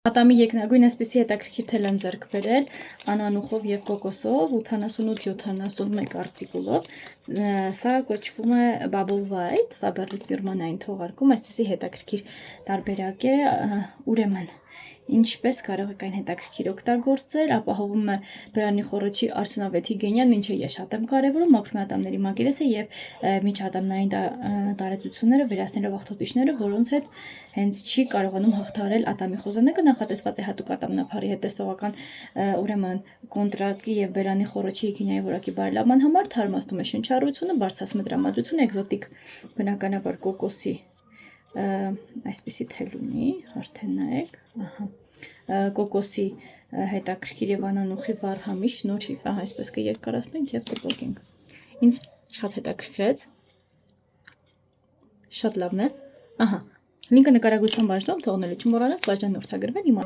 Ատամի երկնագույն այսպեսի հետաքրքիր թել եմ ձեռք բերել անանուխով եւ կոկոսով 88-71 արտիկուլով սա կոչվում է Bubble White Faberlic ֆիրմանային թողարկում այսպեսի հետաքրքիր տարբերակ է ուրեմն ինչպես կարող եք այն հետաքրքիր օգտագործել ապահովում է բերանի խոռոչի արդյունավետ հիգիենան ինչը ես շատ եմ կարևորում մաքրում ատամների մակերեսը եւ միջատամնային տարածությունները վերացնելով աղտոտիչները որոնց հետ հենց չի կարողանում հաղթահարել ատամի խոզանակը նախատեսված է հատուկ ատամնափարի հետ տեսողական ուրեմն կոնտրակտի եւ բերանի խոռոչի հիգիենայի որակի բարելավման համար թարմացնում է շնչառությունը, բարձրացնում է տրամադրությունը, էկզոտիկ բնականաբար կոկոսի այսպեսի թել ունի, արդեն նայեք, կոկոսի հետաքրքիր եւ անանուխի վառ համի շնորհիվ, այսպես կերկարացնենք եւ կպոկենք։ Ինձ շատ հետաքրքրեց։ Շատ լավն է։ Լինքը նկարագրության բաժնում թողնելու չմոռանաք բաժանորդագրվել իմ